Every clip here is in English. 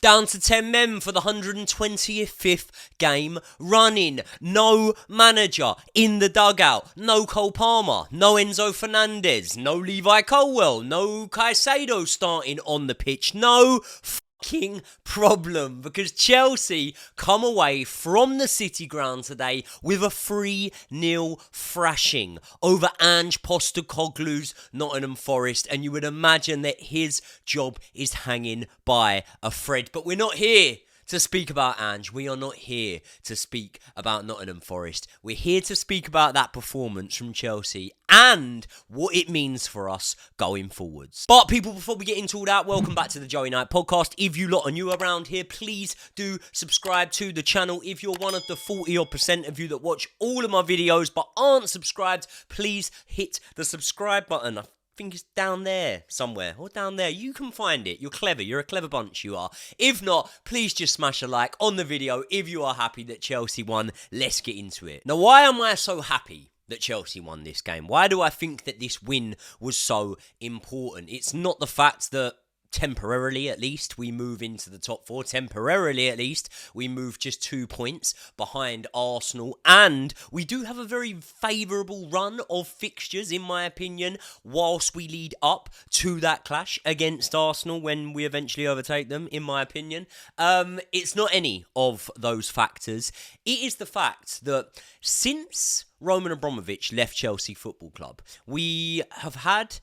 Down to 10 men for the 125th game running. No manager in the dugout. No Cole Palmer. No Enzo Fernandez. No Levi Colwell. No Caicedo starting on the pitch. No fucking problem, because Chelsea come away from the City ground today with a 3-0 thrashing over Ange Postecoglou's Nottingham Forest, and you would imagine that his job is hanging by a thread. But we're not here to speak about Ange. We are not here to speak about Nottingham Forest. We're here to speak about that performance from Chelsea and what it means for us going forwards. But people, before we get into all that, welcome back to the Joey Knight podcast. If you lot are new around here, please do subscribe to the channel. If you're one of the 40% of you that watch all of my videos but aren't subscribed, please hit the subscribe button. I think it's down there somewhere, or down there. You can find it. You're clever. You're a clever bunch, you are. If not, please just smash a like on the video if you are happy that Chelsea won. Let's get into it. Now, why am I so happy that Chelsea won this game? Why do I think that this win was so important? It's not the fact that temporarily at least we move into the top four. Temporarily at least we move just 2 points behind Arsenal, and we do have a very favourable run of fixtures in my opinion whilst we lead up to that clash against Arsenal when we eventually overtake them, in my opinion. It's not any of those factors. It is the fact that since Roman Abramovich left Chelsea Football Club, we have had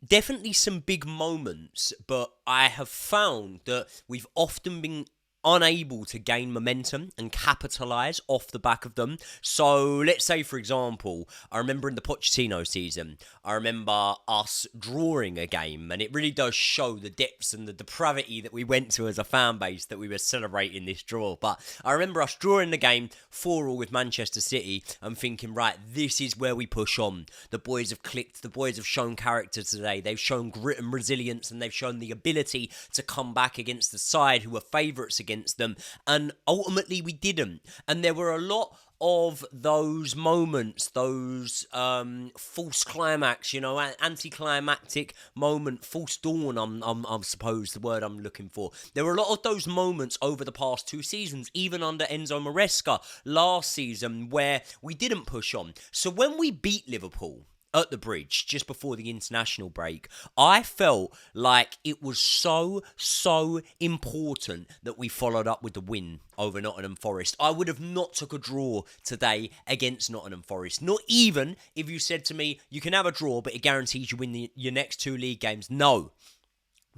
definitely some big moments, but I have found that we've often been unable to gain momentum and capitalise off the back of them. So let's say, for example, I remember in the Pochettino season, I remember us drawing a game, and it really does show the depths and the depravity that we went to as a fan base that we were celebrating this draw. But I remember us drawing the game 4-4 with Manchester City and thinking, right, this is where we push on. The boys have clicked, the boys have shown character today, they've shown grit and resilience, and they've shown the ability to come back against the side who were favourites against them, and ultimately we didn't. And there were a lot of those moments, those false climax, anticlimactic moment, false dawn, I suppose the word I'm looking for. There were a lot of those moments over the past 2 seasons, even under Enzo Maresca last season, where we didn't push on. So when we beat Liverpool at the Bridge just before the international break, I felt like it was so important that we followed up with the win over Nottingham Forest. I would have not took a draw today against Nottingham Forest. Not even if you said to me, you can have a draw, but it guarantees you win your next 2 league games. No.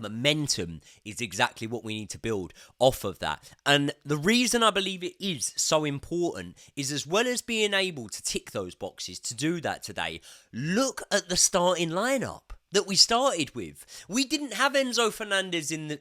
Momentum is exactly what we need to build off of that. And the reason I believe it is so important is, as well as being able to tick those boxes to do that today, look at the starting lineup that we started with. We didn't have Enzo Fernandez in the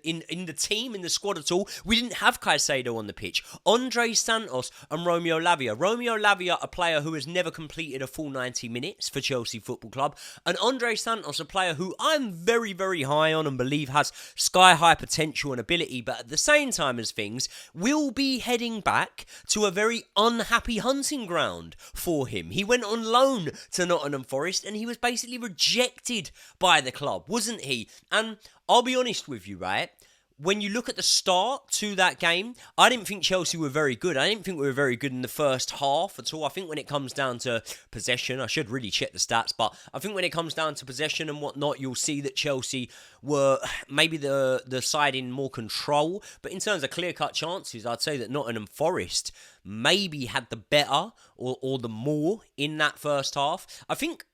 team, in the squad at all. We didn't have Caicedo on the pitch. Andre Santos and Romeo Lavia. Romeo Lavia, a player who has never completed a full 90 minutes for Chelsea Football Club. And Andre Santos, a player who I'm very, very high on and believe has sky-high potential and ability, but at the same time as things, will be heading back to a very unhappy hunting ground for him. He went on loan to Nottingham Forest and he was basically rejected by the club, wasn't he? And I'll be honest with you, right? When you look at the start to that game, I didn't think Chelsea were very good. I didn't think we were very good in the first half at all. I think when it comes down to possession, I should really check the stats, but I think when it comes down to possession and whatnot, you'll see that Chelsea were maybe the side in more control. But in terms of clear-cut chances, I'd say that Nottingham Forest maybe had the better or the more in that first half. I think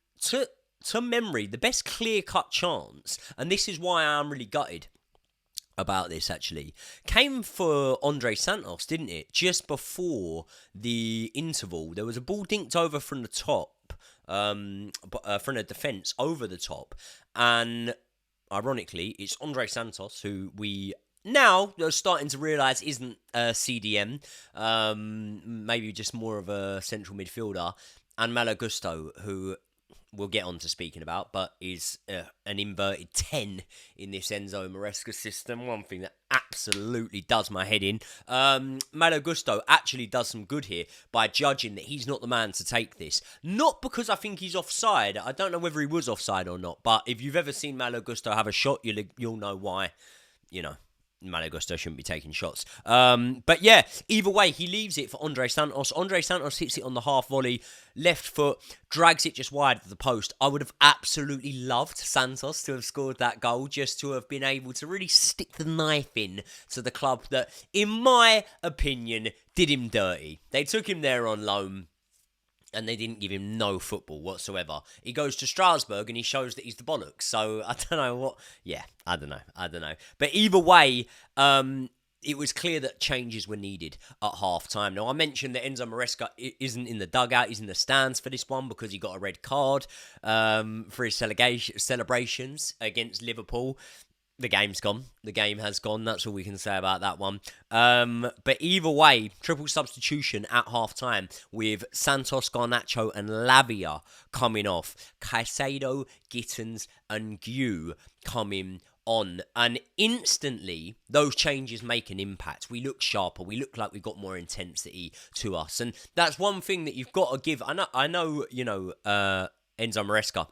to memory, the best clear-cut chance, and this is why I'm really gutted about this actually, came for Andre Santos, didn't it? Just before the interval, there was a ball dinked over from the top, from the defence over the top, and ironically, it's Andre Santos who we now are starting to realise isn't a CDM, maybe just more of a central midfielder, and Malo Gusto, who we'll get on to speaking about, but is an inverted 10 in this Enzo Maresca system. One thing that absolutely does my head in. Malo Gusto actually does some good here by judging that he's not the man to take this. Not because I think he's offside. I don't know whether he was offside or not, but if you've ever seen Malo Gusto have a shot, you'll know why. Malo Gusto shouldn't be taking shots. But yeah, either way, he leaves it for Andre Santos. Andre Santos hits it on the half volley, left foot, drags it just wide of the post. I would have absolutely loved Santos to have scored that goal, just to have been able to really stick the knife in to the club that, in my opinion, did him dirty. They took him there on loan, and they didn't give him no football whatsoever. He goes to Strasbourg and he shows that he's the bollocks. So, I don't know what... Yeah, I don't know. But either way, it was clear that changes were needed at half-time. Now, I mentioned that Enzo Maresca isn't in the dugout. He's in the stands for this one because he got a red card for his celebrations against Liverpool. The game's gone. The game has gone. That's all we can say about that one. But either way, triple substitution at half-time with Santos, Garnacho and Lavia coming off. Caicedo, Gittins and Gue coming on. And instantly, those changes make an impact. We look sharper. We look like we've got more intensity to us. And that's one thing that you've got to give. I know, Enzo Maresca.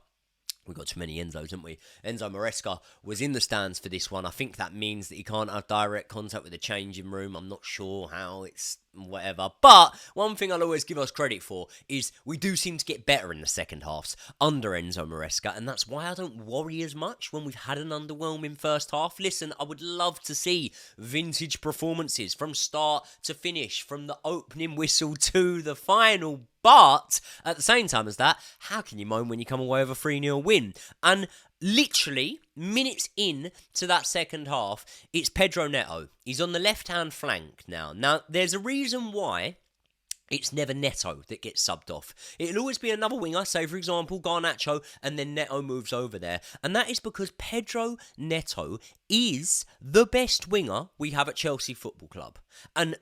We've got too many Enzos, haven't we? Enzo Maresca was in the stands for this one. I think that means that he can't have direct contact with the changing room. I'm not sure how, it's whatever. But one thing I'll always give us credit for is we do seem to get better in the second halves under Enzo Maresca, and that's why I don't worry as much when we've had an underwhelming first half. Listen, I would love to see vintage performances from start to finish, from the opening whistle to the final. But at the same time as that, how can you moan when you come away with a 3-0 win? And literally, minutes in to that second half, it's Pedro Neto. He's on the left-hand flank now. Now, there's a reason why it's never Neto that gets subbed off. It'll always be another winger, say for example Garnacho, and then Neto moves over there. And that is because Pedro Neto is the best winger we have at Chelsea Football Club. And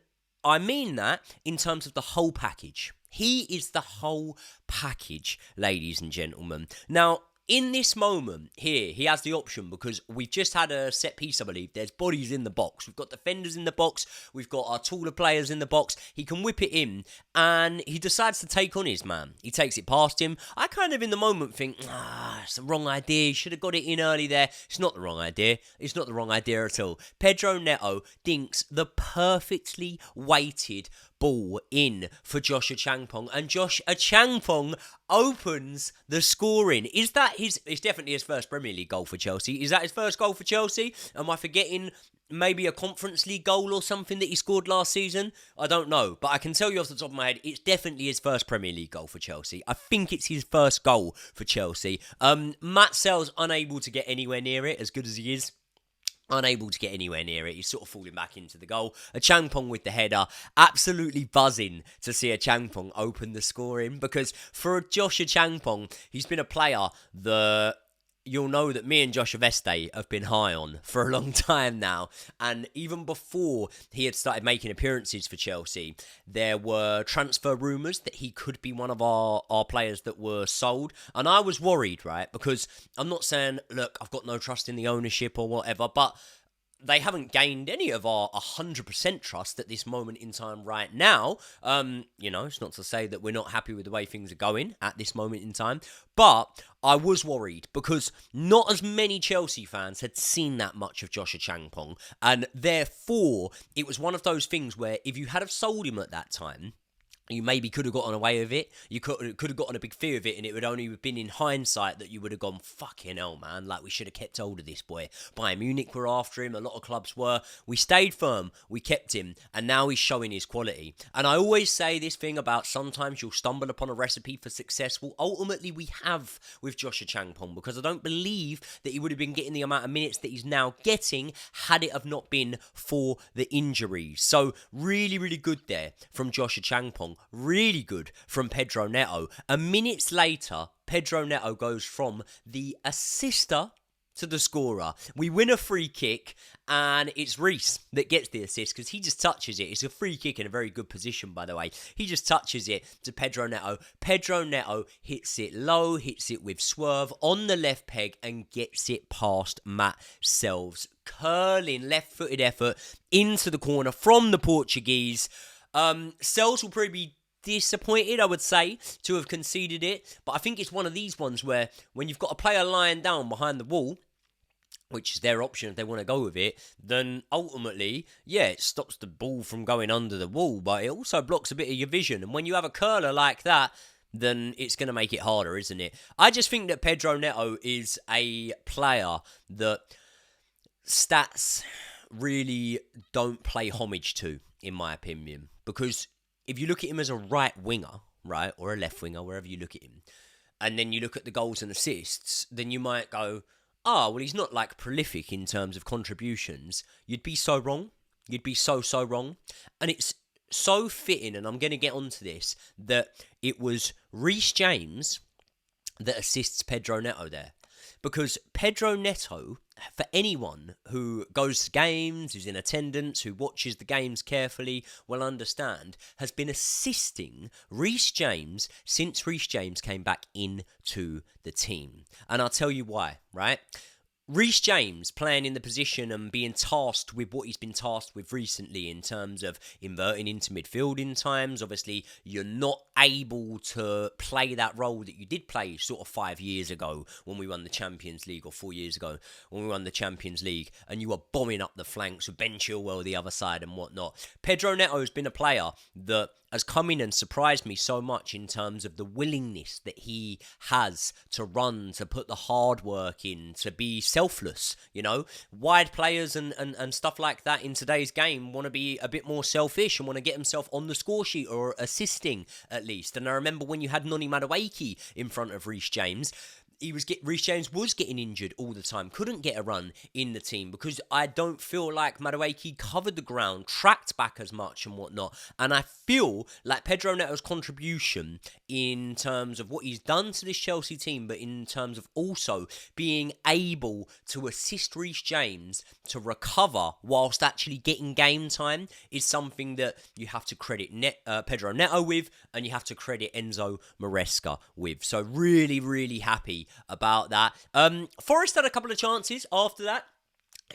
I mean that in terms of the whole package. He is the whole package, ladies and gentlemen. Now, in this moment here, he has the option because we've just had a set piece, I believe. There's bodies in the box. We've got defenders in the box. We've got our taller players in the box. He can whip it in, and he decides to take on his man. He takes it past him. I kind of, in the moment, think, it's the wrong idea. He should have got it in early there. It's not the wrong idea. It's not the wrong idea at all. Pedro Neto dinks the perfectly weighted ball in for Josh Achampong, and Josh Achampong opens the scoring. Is that it's definitely his first Premier League goal for Chelsea. Is that his first goal for Chelsea? Am I forgetting maybe a Conference League goal or something that he scored last season? I don't know, but I can tell you off the top of my head, it's definitely his first Premier League goal for Chelsea. I think it's his first goal for Chelsea. Matt Sell's unable to get anywhere near it, as good as he is. Unable to get anywhere near it. He's sort of falling back into the goal. Achampong with the header. Absolutely buzzing to see Achampong open the scoring, because for Josh Achampong, he's been a player that you'll know that me and Josh Aveste have been high on for a long time now. And even before he had started making appearances for Chelsea, there were transfer rumours that he could be one of our players that were sold. And I was worried, right? Because I'm not saying, look, I've got no trust in the ownership or whatever, but they haven't gained any of our 100% trust at this moment in time right now. It's not to say that we're not happy with the way things are going at this moment in time, but I was worried because not as many Chelsea fans had seen that much of Josh Achampong, and therefore it was one of those things where if you had have sold him at that time, you maybe could have gotten away with it. You could have gotten a big fee of it, and it would only have been in hindsight that you would have gone, fucking hell, man. Like, we should have kept hold of this boy. Bayern Munich were after him. A lot of clubs were. We stayed firm. We kept him. And now he's showing his quality. And I always say this thing about sometimes you'll stumble upon a recipe for success. Well, ultimately, we have with Josh Achampong, because I don't believe that he would have been getting the amount of minutes that he's now getting had it have not been for the injuries. So, really, really good there from Josh Achampong. Really good from Pedro Neto. And minutes later, Pedro Neto goes from the assister to the scorer. We win a free kick, and it's Reece that gets the assist because he just touches it. It's a free kick in a very good position, by the way. He just touches it to Pedro Neto. Pedro Neto hits it low, hits it with swerve on the left peg, and gets it past Matt Sells. Curling left-footed effort into the corner from the Portuguese. Sells will probably be disappointed, I would say, to have conceded it, but I think it's one of these ones where when you've got a player lying down behind the wall, which is their option if they want to go with it, then ultimately, yeah, it stops the ball from going under the wall, but it also blocks a bit of your vision. And when you have a curler like that, then it's going to make it harder, isn't it? I just think that Pedro Neto is a player that stats really don't play homage to, in my opinion. Because if you look at him as a right winger, right, or a left winger, wherever you look at him, and then you look at the goals and assists, then you might go, well, he's not like prolific in terms of contributions. You'd be so wrong. You'd be so wrong. And it's so fitting, and I'm going to get onto this, that it was Reece James that assists Pedro Neto there. Because Pedro Neto, for anyone who goes to games, who's in attendance, who watches the games carefully, will understand, has been assisting Reece James since Reece James came back into the team. And I'll tell you why, right? Reece James playing in the position and being tasked with what he's been tasked with recently in terms of inverting into midfield in times. Obviously, you're not able to play that role that you did play sort of 5 years ago when we won the Champions League, or 4 years ago when we won the Champions League, and you were bombing up the flanks with Ben Chilwell the other side and whatnot. Pedro Neto has been a player that has come in and surprised me so much in terms of the willingness that he has to run, to put the hard work in, to be selfless, you know. Wide players and stuff like that in today's game want to be a bit more selfish and want to get himself on the score sheet or assisting at least. And I remember when you had Noni Madueke in front of Reece James, Reece James was getting injured all the time, couldn't get a run in the team because I don't feel like Madueke covered the ground, tracked back as much and whatnot. And I feel like Pedro Neto's contribution in terms of what he's done to this Chelsea team, but in terms of also being able to assist Reece James to recover whilst actually getting game time, is something that you have to credit Pedro Neto with, and you have to credit Enzo Maresca with. So really, really happy about that. Forest had a couple of chances after that.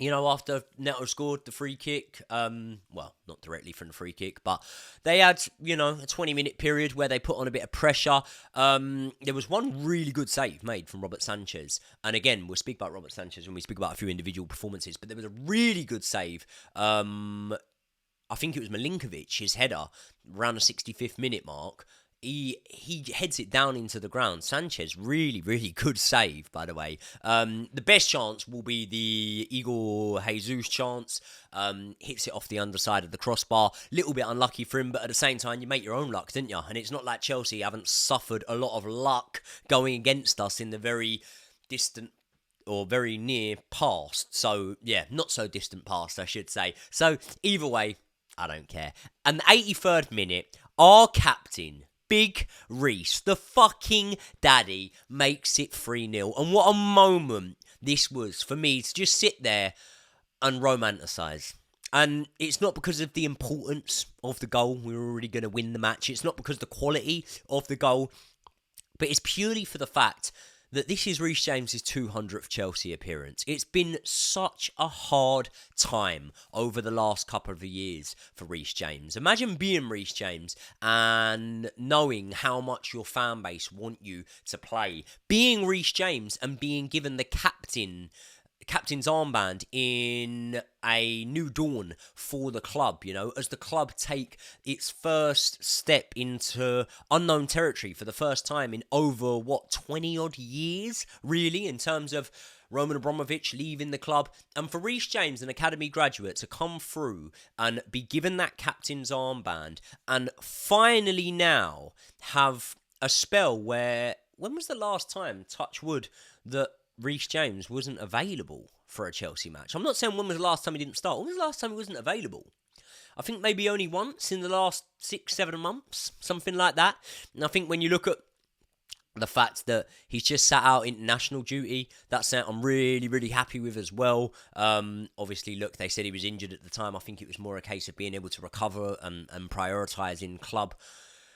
You know, after Neto scored the free kick, well, not directly from the free kick, but they had, you know, a 20-minute period where they put on a bit of pressure. There was one really good save made from Robert Sanchez. And again, we'll speak about Robert Sanchez when we speak about a few individual performances, but there was a really good save. I think it was Milinkovic, his header, around the 65th minute mark. He heads it down into the ground. Sanchez, really, really good save, by the way. The best chance will be the Igor Jesus chance. Hits it off the underside of the crossbar. Little bit unlucky for him, but at the same time, you make your own luck, didn't you? And it's not like Chelsea haven't suffered a lot of luck going against us in the very distant or very near past. So, yeah, not so distant past, I should say. So, either way, I don't care. And the 83rd minute, our captain, Big Reece, the fucking daddy, makes it 3-0. And what a moment this was for me to just sit there and romanticise. And it's not because of the importance of the goal. We were already going to win the match. It's not because of the quality of the goal. But it's purely for the fact that this is Reece James' 200th Chelsea appearance. It's been such a hard time over the last couple of years for Reece James. Imagine being Reece James and knowing how much your fan base want you to play. Being Reece James and being given the captain's armband in a new dawn for the club, you know, as the club take its first step into unknown territory for the first time in over, 20 odd years, really, in terms of Roman Abramovich leaving the club. And for Reece James, an academy graduate, to come through and be given that captain's armband and finally now have a spell where, when was the last time, touch wood, that Reece James wasn't available for a Chelsea match? I'm not saying when was the last time he didn't start. When was the last time he wasn't available? I think maybe only once in the last 6-7 months, something like that. And I think when you look at the fact that he's just sat out international duty, that's something I'm really, really happy with as well. Obviously, look, they said he was injured at the time. I think it was more a case of being able to recover and prioritise in club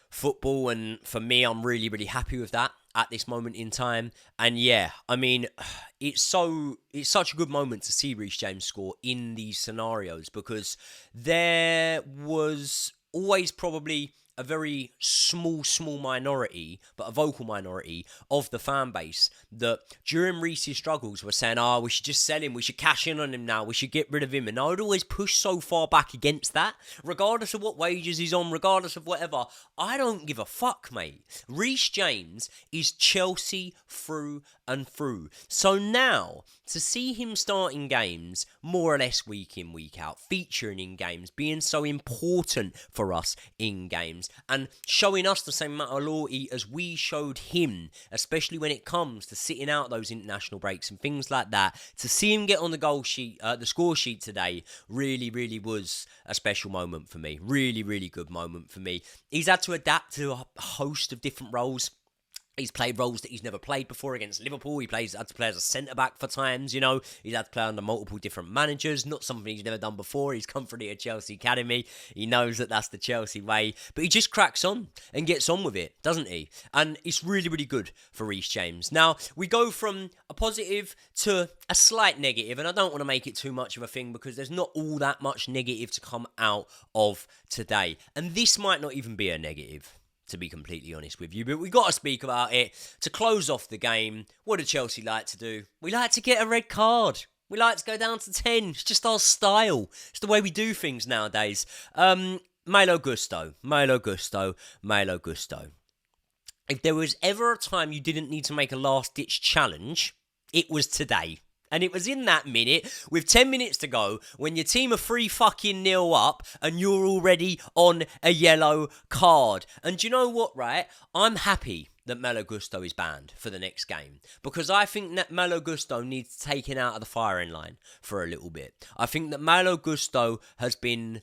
football. And for me, I'm really, really happy with that at this moment in time. And yeah, I mean, it's such a good moment to see Reece James score in these scenarios, because there was always probably a very small minority, but a vocal minority of the fan base that during Reece's struggles were saying, we should just sell him, we should cash in on him now, we should get rid of him. And I would always push so far back against that, regardless of what wages he's on, regardless of whatever. I don't give a fuck, mate. Reece James is Chelsea through and through. So now, to see him starting games more or less week in, week out, featuring in games, being so important for us in games, and showing us the same amount of loyalty as we showed him, especially when it comes to sitting out those international breaks and things like that, to see him get on the goal sheet, the score sheet today, really was a special moment for me. Really good moment for me. He's had to adapt to a host of different roles. He's played roles that he's never played before against Liverpool. He had to play as a centre-back for times, you know. He's had to play under multiple different managers. Not something he's never done before. He's come from the Chelsea Academy. He knows that that's the Chelsea way. But he just cracks on and gets on with it, doesn't he? And it's really good for Reece James. Now, we go from a positive to a slight negative. And I don't want to make it too much of a thing because there's not all that much negative to come out of today. And this might not even be a negative, to be completely honest with you, but we got to speak about it. To close off the game, what do Chelsea like to do? We like to get a red card. We like to go down to 10. It's just our style. It's the way we do things nowadays. Malo Gusto. If there was ever a time you didn't need to make a last-ditch challenge, it was today. And it was in that minute, with 10 minutes to go, when your team are 3-0 up and you're already on a yellow card. And do you know what, right? I'm happy that Malo Gusto is banned for the next game, because I think that Malo Gusto needs taken out of the firing line for a little bit. I think that Malo Gusto has been,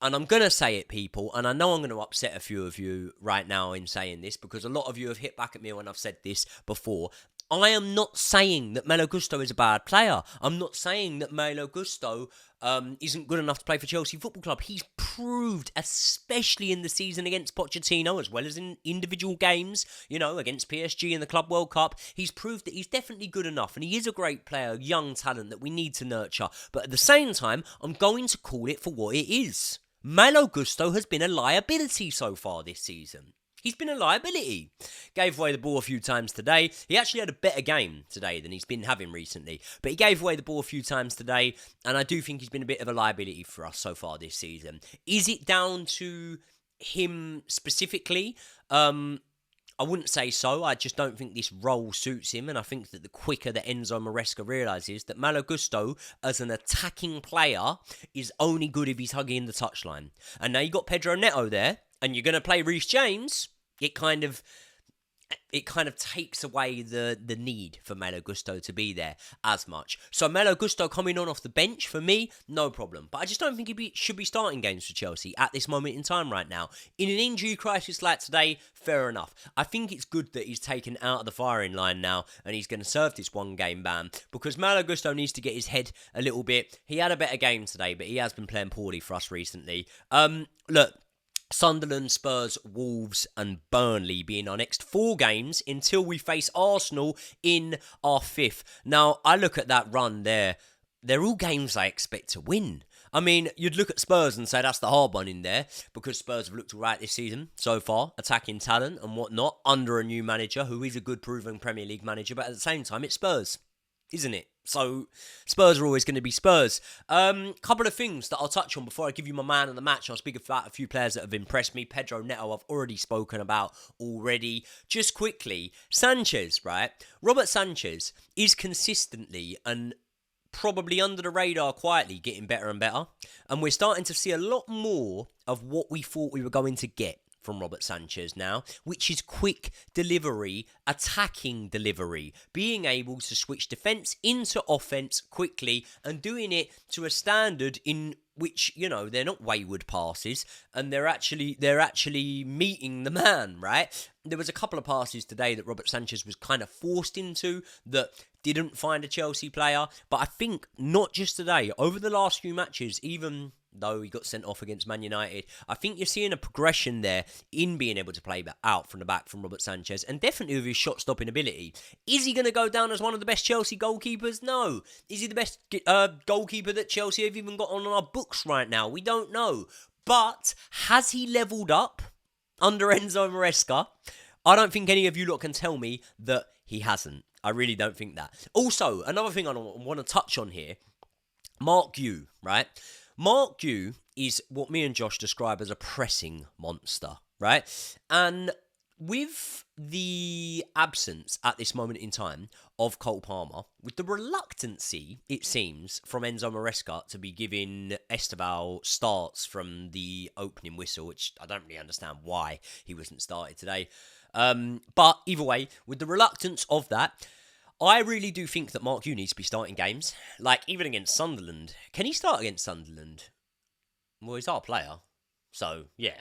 and I'm going to say it, people, and I know I'm going to upset a few of you right now in saying this, because a lot of you have hit back at me when I've said this before. I am not saying that Malo Gusto is a bad player. I'm not saying that Malo Gusto isn't good enough to play for Chelsea Football Club. He's proved, especially in the season against Pochettino, as well as in individual games, you know, against PSG in the Club World Cup, he's proved that he's definitely good enough, and he is a great player, young talent that we need to nurture. But at the same time, I'm going to call it for what it is. Malo Gusto has been a liability so far this season. He's been a liability. Gave away the ball a few times today. He actually had a better game today than he's been having recently. But he gave away the ball a few times today. And I do think he's been a bit of a liability for us so far this season. Is it down to him specifically? I wouldn't say so. I just don't think this role suits him. And I think that the quicker that Enzo Maresca realises that Malo Gusto, as an attacking player, is only good if he's hugging the touchline. And now you've got Pedro Neto there, and you're going to play Reece James, it kind of takes away the need for Malo Gusto to be there as much. So Malo Gusto coming on off the bench, for me, no problem. But I just don't think he should be starting games for Chelsea at this moment in time right now. In an injury crisis like today, fair enough. I think it's good that he's taken out of the firing line now and he's going to serve this one-game ban, because Malo Gusto needs to get his head a little bit. He had a better game today, but he has been playing poorly for us recently. Look, Sunderland, Spurs, Wolves and Burnley being our next 4 games until we face Arsenal in our 5th. Now, I look at that run there. They're all games I expect to win. I mean, you'd look at Spurs and say that's the hard one in there, because Spurs have looked all right this season so far, attacking talent and whatnot, under a new manager who is a good proven Premier League manager, but at the same time, it's Spurs, isn't it? So, Spurs are always going to be Spurs. Couple of things that I'll touch on before I give you my man of the match. I'll speak about a few players that have impressed me. Pedro Neto, I've already spoken about already. Just quickly, Sanchez, right? Robert Sanchez is consistently and probably under the radar quietly getting better and better. And we're starting to see a lot more of what we thought we were going to get from Robert Sanchez now, which is quick delivery, attacking delivery, being able to switch defence into offence quickly and doing it to a standard in which, you know, they're not wayward passes and they're actually meeting the man, right? There was a couple of passes today that Robert Sanchez was kind of forced into that didn't find a Chelsea player, but I think not just today, over the last few matches, even though he got sent off against Man United, I think you're seeing a progression there in being able to play out from the back from Robert Sanchez, and definitely with his shot-stopping ability. Is he going to go down as one of the best Chelsea goalkeepers? No. Is he the best goalkeeper that Chelsea have even got on our books right now? We don't know. But has he levelled up? under Enzo Maresca. I don't think any of you lot can tell me that he hasn't. I really don't think that. Also, another thing I want to touch on here, Mark Yu, right? Mark Yu is what me and Josh describe as a pressing monster, right? And with the absence at this moment in time of Cole Palmer, with the reluctancy, it seems, from Enzo Maresca to be giving Esteval starts from the opening whistle, which I don't really understand why he wasn't started today. But either way, with the reluctance of that, I really do think that Mark Yu needs to be starting games. Like, even against Sunderland. Can he start against Sunderland? Well, he's our player. So, yeah.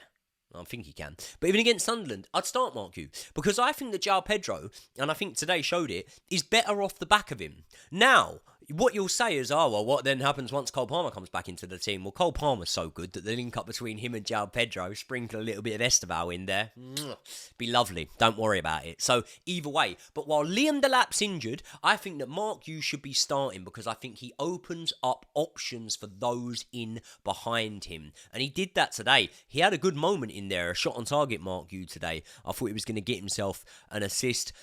I think he can. But even against Sunderland, I'd start Mark Yu. Because I think that João Pedro, and I think today showed it, is better off the back of him. Now, what you'll say is, oh, well, what then happens once Cole Palmer comes back into the team? Well, Cole Palmer's so good that the link up between him and João Pedro, sprinkle a little bit of Esteval in there, be lovely. Don't worry about it. So, either way. But while Liam Delap's injured, I think that Mark Yu should be starting because I think he opens up options for those in behind him. And he did that today. He had a good moment in there, a shot on target, Mark Yu, today. I thought he was going to get himself an assist.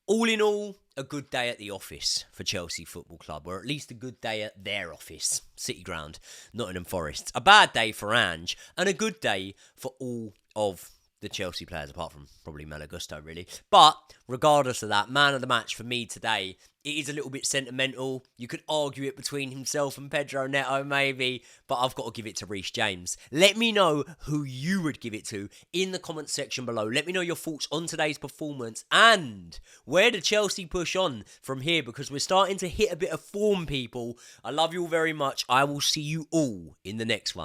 All in all, a good day at the office for Chelsea Football Club, or at least a good day at their office, City Ground, Nottingham Forest. A bad day for Ange, and a good day for all of the Chelsea players, apart from probably Malo Gusto, really. But regardless of that, man of the match for me today, it is a little bit sentimental. You could argue it between himself and Pedro Neto, maybe, but I've got to give it to Reece James. Let me know who you would give it to in the comments section below. Let me know your thoughts on today's performance and where did Chelsea push on from here, because we're starting to hit a bit of form, people. I love you all very much. I will see you all in the next one.